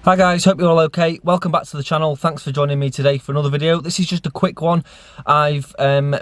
Hi guys, hope you're all okay. Welcome back to the channel. Thanks for joining me today for another video. This is just a quick one. I've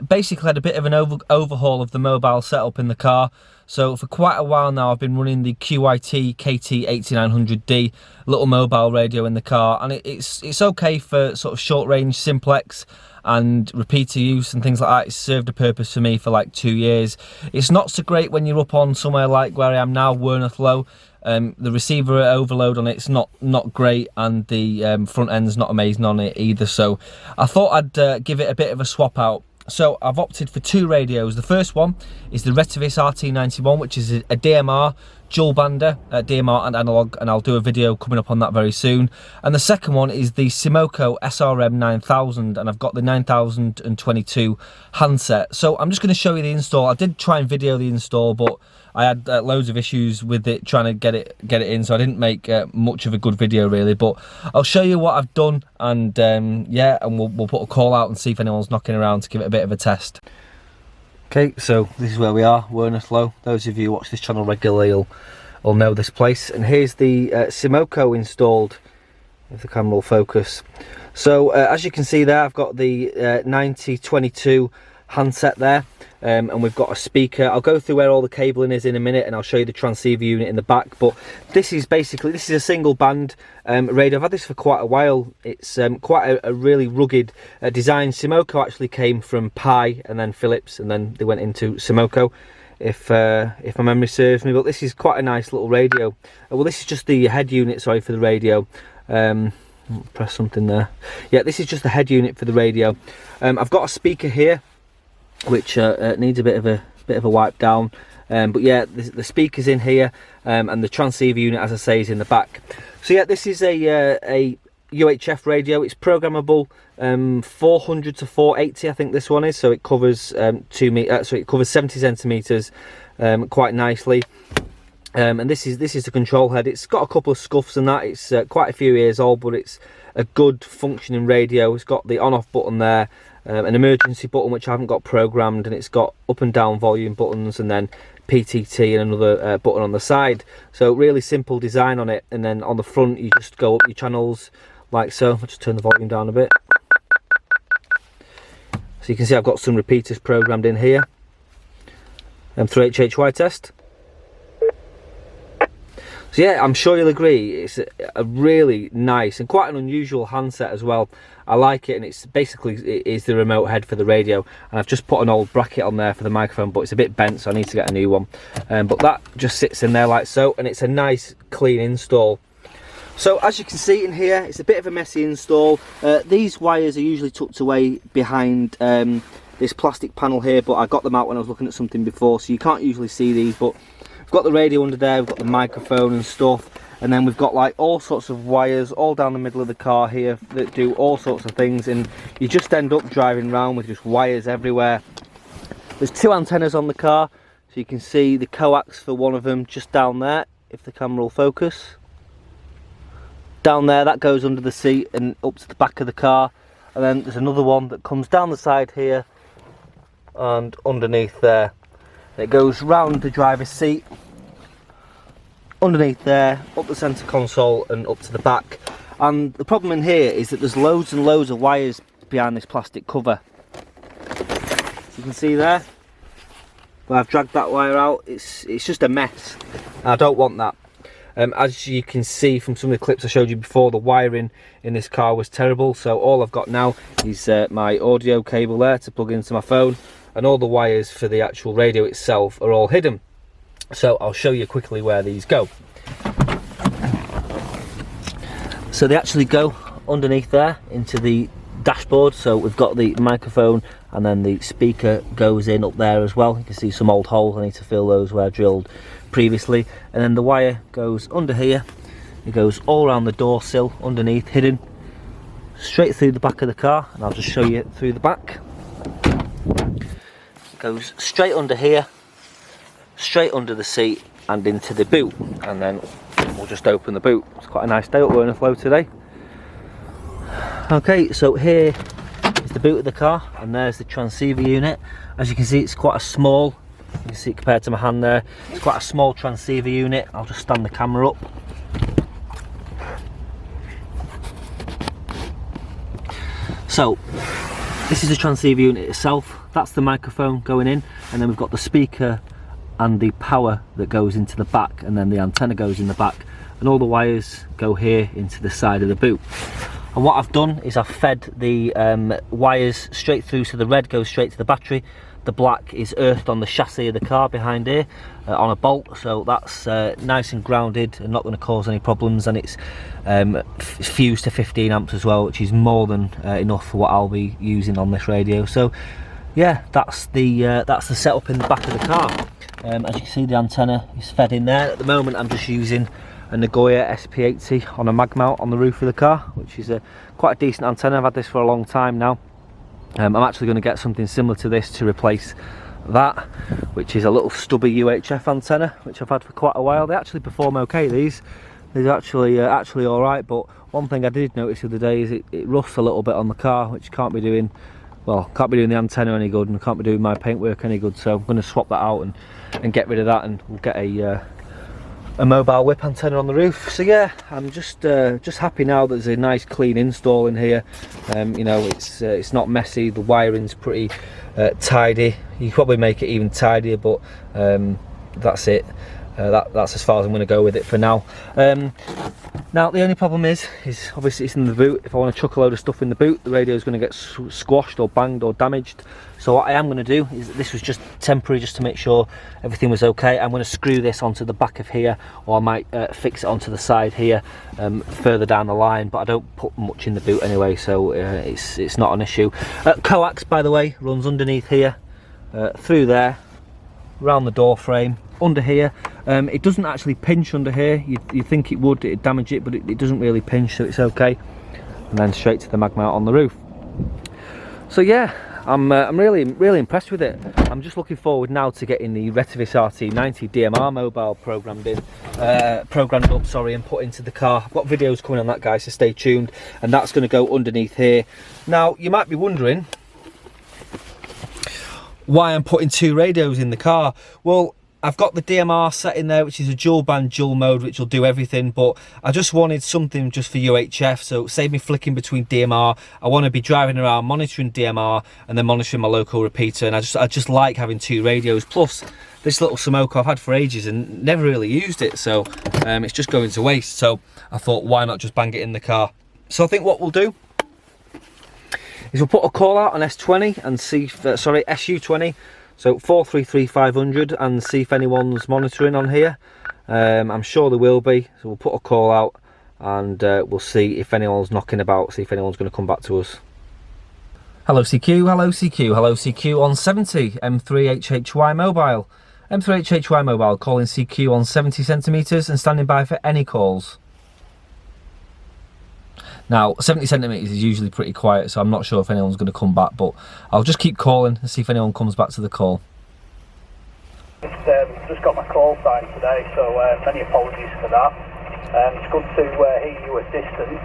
basically had a bit of an overhaul of the mobile setup in the car. So for quite a while now I've been running the QIT KT8900D little mobile radio in the car, and it's okay for sort of short range simplex and repeater use and things like that. It's served a purpose for me for like 2 years. It's not so great when you're up on somewhere like where I am now, Werneth Low. The receiver overload on it's not great, and the front end's not amazing on it either, so I thought I'd give it a bit of a swap out. So I've opted for two radios. The first one is the Retevis RT91, which is a DMR dual bander, DMR and analog, and I'll do a video coming up on that very soon. And the second one is the Simoco SRM9000, and I've got the 9022 handset. So I'm just going to show you the install. I did try and video the install, but I had loads of issues with it trying to get it in, so I didn't make much of a good video really. But I'll show you what I've done, and yeah, and we'll put a call out and see if anyone's knocking around to give it a bit of a test. Okay, so this is where we are, Werneth Low. Those of you who watch this channel regularly will know this place. And here's the Simoco installed, if the camera will focus. So as you can see there, I've got the 9022 handset there, and we've got a speaker. I'll go through where all the cabling is in a minute, and I'll show you the transceiver unit in the back. But this is a single band radio. I've had this for quite a while. It's quite a really rugged design. Simoco actually came from Pi and then Philips, and then they went into Simoco, if my memory serves me. But this is quite a nice little radio. Well, this is just the head unit, sorry, for the radio. Press something there. Yeah, this is just the head unit for the radio. I've got a speaker here, which needs a bit of a wipe down, but yeah, the speaker's in here, and the transceiver unit, as I say, is in the back. So yeah, this is a UHF radio. It's programmable 400 to 480, I think this one is. So it covers it covers 70 centimeters quite nicely. And this is the control head. It's got a couple of scuffs and that. It's quite a few years old, but it's a good functioning radio. It's got the on-off button there, an emergency button which I haven't got programmed, and it's got up and down volume buttons, and then PTT and another button on the side. So really simple design on it. And then on the front you just go up your channels like so. I'll just turn the volume down a bit. So you can see I've got some repeaters programmed in here. Through HHY test. So yeah, I'm sure you'll agree, it's a really nice and quite an unusual handset as well. I like it, and it's basically it is the remote head for the radio. And I've just put an old bracket on there for the microphone, but it's a bit bent, so I need to get a new one. But that just sits in there like so, and it's a nice clean install. So as you can see in here, it's a bit of a messy install. These wires are usually tucked away behind this plastic panel here, but I got them out when I was looking at something before, so you can't usually see these. But we've got the radio under there, we've got the microphone and stuff, and then we've got like all sorts of wires all down the middle of the car here that do all sorts of things, and you just end up driving around with just wires everywhere. There's two antennas on the car, so you can see the coax for one of them just down there, if the camera will focus. Down there, that goes under the seat and up to the back of the car, and then there's another one that comes down the side here and underneath there. It goes round the driver's seat, underneath there, up the centre console and up to the back. And the problem in here is that there's loads and loads of wires behind this plastic cover. So you can see there, where I've dragged that wire out, it's just a mess. I don't want that. As you can see from some of the clips I showed you before, the wiring in this car was terrible. So all I've got now is my audio cable there to plug into my phone, and all the wires for the actual radio itself are all hidden. So I'll show you quickly where these go. So they actually go underneath there into the dashboard. So we've got the microphone, and then the speaker goes in up there as well. You can see some old holes, I need to fill those where I drilled previously. And then the wire goes under here, it goes all around the door sill underneath, hidden, straight through the back of the car, and I'll just show you through the back. Goes straight under here, straight under the seat and into the boot, and then we'll just open the boot. It's quite a nice day at Werneth Low today. Okay, so here is the boot of the car, and there's the transceiver unit. As you can see, it's quite a small, you can see it compared to my hand there, it's quite a small transceiver unit. I'll just stand the camera up. So this is the transceiver unit itself. That's the microphone going in, and then we've got the speaker and the power that goes into the back, and then the antenna goes in the back, and all the wires go here into the side of the boot. And what I've done is I've fed the wires straight through, so the red goes straight to the battery, the black is earthed on the chassis of the car behind here on a bolt, so that's nice and grounded and not going to cause any problems, and it's fused to 15 amps as well, which is more than enough for what I'll be using on this radio. So yeah, that's the setup in the back of the car. As you can see, the antenna is fed in there. At the moment I'm just using a Nagoya SP80 on a mag mount on the roof of the car, which is quite a decent antenna. I've had this for a long time now. I'm actually going to get something similar to this to replace that, which is a little stubby UHF antenna, which I've had for quite a while. They actually perform okay, these actually all right, but one thing I did notice the other day is it rusts a little bit on the car, which can't be doing, well, can't be doing the antenna any good, and can't be doing my paintwork any good. So I'm going to swap that out and get rid of that, and we'll get a mobile whip antenna on the roof. So yeah, I'm just happy now that there's a nice clean install in here. You know, it's not messy, the wiring's pretty tidy. You could probably make it even tidier, but that's it. That's as far as I'm going to go with it for now. Now the only problem is obviously it's in the boot. If I want to chuck a load of stuff in the boot, the radio is going to get squashed or banged or damaged. So what I am going to do is, this was just temporary, just to make sure everything was okay. I'm going to screw this onto the back of here, or I might fix it onto the side here further down the line, but I don't put much in the boot anyway, so it's not an issue. Coax, by the way, runs underneath here, through there, around the door frame, under here. It doesn't actually pinch under here. You'd think it would, it'd damage it, but it doesn't really pinch, so it's okay. And then straight to the mag mount on the roof. So yeah, I'm really impressed with it. I'm just looking forward now to getting the Retevis RT90 DMR mobile programmed up, sorry, and put into the car. I've got videos coming on that, guys, so stay tuned. And that's going to go underneath here. Now you might be wondering why I'm putting two radios in the car. Well, I've got the DMR set in there, which is a dual band, dual mode, which will do everything, but I just wanted something just for UHF, so save me flicking between DMR. I want to be driving around monitoring DMR and then monitoring my local repeater, and I just like having two radios. Plus this little Simoco I've had for ages and never really used it, so it's just going to waste. So I thought, why not just bang it in the car? So I think what we'll do is we'll put a call out on S20 and see if, SU20, so 433500, and see if anyone's monitoring on here. I'm sure there will be, so we'll put a call out and we'll see if anyone's knocking about, see if anyone's going to come back to us. Hello CQ, hello CQ, hello CQ on 70 M3HHY mobile. M3HHY mobile calling CQ on 70 centimetres and standing by for any calls. Now 70 centimetres is usually pretty quiet, so I'm not sure if anyone's going to come back, but I'll just keep calling and see if anyone comes back to the call. Just got my call sign today, so many apologies for that. It's good to hear you at distance.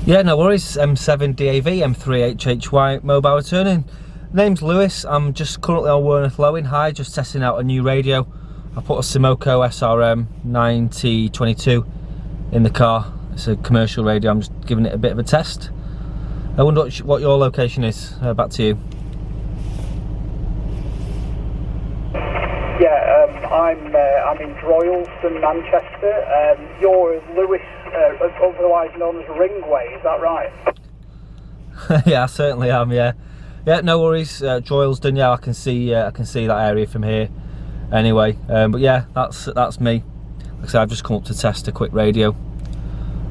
Yeah, no worries. M7 DAV, M3HHY mobile returning. Name's Lewis. I'm just currently on Worneth Low in High, just testing out a new radio. I put a Simoco SRM9000 in the car. It's a commercial radio. I'm just giving it a bit of a test. I wonder what your location is. Back to you. Yeah, I'm in Droylsden, Manchester. You're Lewis, otherwise known as Ringway. Is that right? Yeah, I certainly am. Yeah, yeah. No worries. Droylsden. Yeah, I can see that area from here. Anyway, but yeah, that's me. Like I said, I've just come up to test a quick radio.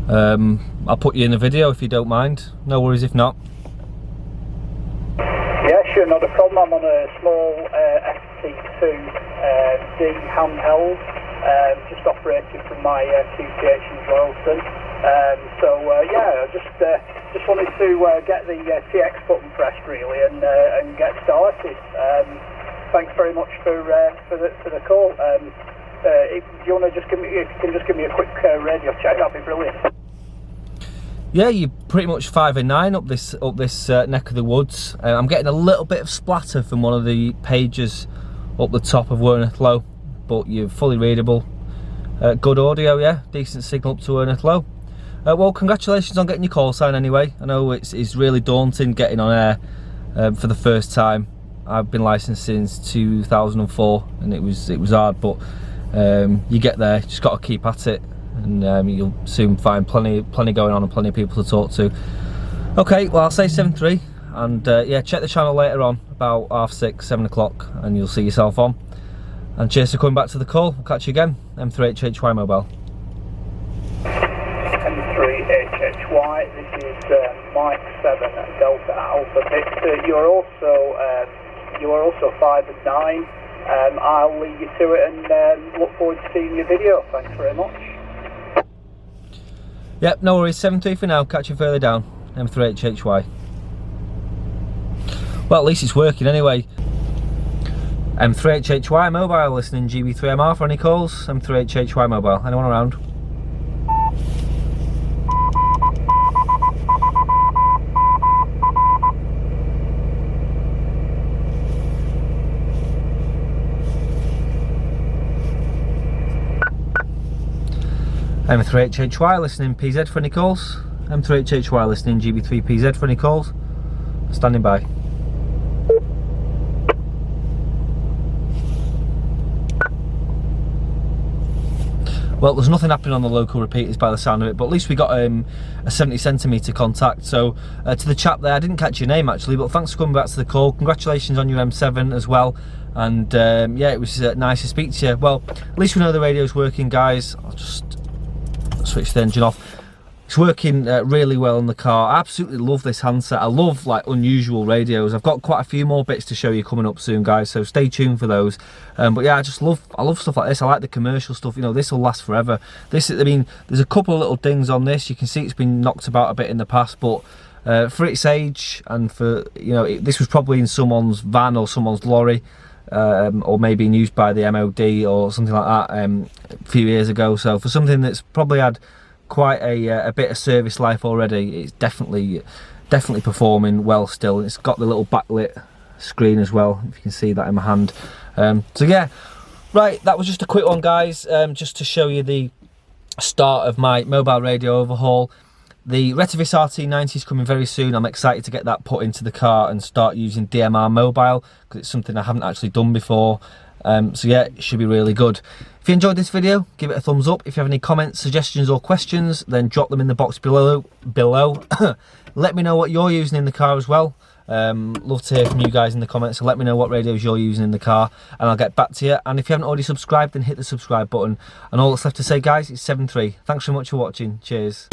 I'll put you in the video if you don't mind. No worries if not. Yeah, sure, not a problem. I'm on a small FT2D handheld, just operated from my QTH in Droylsden. Yeah, I just wanted to get the TX button pressed really and get started. Thanks very much for the call. If you want to just give me a quick radio check, that'd be brilliant. Yeah, you're pretty much 5 and 9 up this neck of the woods. I'm getting a little bit of splatter from one of the pages up the top of Worneth Low, but you're fully readable. Good audio, yeah, decent signal up to Worneth Low. Well, congratulations on getting your call sign anyway. I know it's really daunting getting on air for the first time. I've been licensed since 2004 and it was hard, but you get there, just got to keep at it, and you'll soon find plenty going on and plenty of people to talk to. Okay, well, I'll say 7.3, and yeah, check the channel later on about 6:30, 7 o'clock, and you'll see yourself on. And cheers for coming back to the call. We'll catch you again. M3HHY Mobile. M3HHY, this is Mike 7 at Delta Alpha Victor. You are also 5 and 9. I'll leave you to it and look forward to seeing your video. Thanks very much. Yep, no worries. 7.3 for now. Catch you further down. M3HHY. Well, at least it's working anyway. M3HHY Mobile, listening GB3MR for any calls. M3HHY Mobile. Anyone around? M3HHY, listening PZ for any calls. M3HHY, listening GB3PZ for any calls. Standing by. Well, there's nothing happening on the local repeaters by the sound of it, but at least we got a 70cm contact. So to the chap there, I didn't catch your name actually, but thanks for coming back to the call. Congratulations on your M7 as well. And yeah, it was nice to speak to you. Well, at least we know the radio's working, guys. I'll just switch the engine off. It's working really well in the car. I absolutely love this handset. I love like unusual radios. I've got quite a few more bits to show you coming up soon, guys, so stay tuned for those. But yeah, I love stuff like this. I like the commercial stuff. You know, this will last forever. This, I mean, there's a couple of little dings on this. You can see it's been knocked about a bit in the past, but for its age, and for, you know, this was probably in someone's van or someone's lorry, or maybe used by the MOD or something like that a few years ago. So for something that's probably had quite a bit of service life already, it's definitely performing well still. It's got the little backlit screen as well, if you can see that in my hand. So yeah, right, that was just a quick one, guys, just to show you the start of my mobile radio overhaul. The Retevis RT90 is coming very soon. I'm excited to get that put into the car and start using DMR mobile, because it's something I haven't actually done before. So yeah, it should be really good. If you enjoyed this video, give it a thumbs up. If you have any comments, suggestions or questions, then drop them in the box below. Let me know what you're using in the car as well. Love to hear from you guys in the comments, so let me know what radios you're using in the car and I'll get back to you. And if you haven't already subscribed, then hit the subscribe button. And all that's left to say, guys, is 7.3. Thanks so much for watching. Cheers.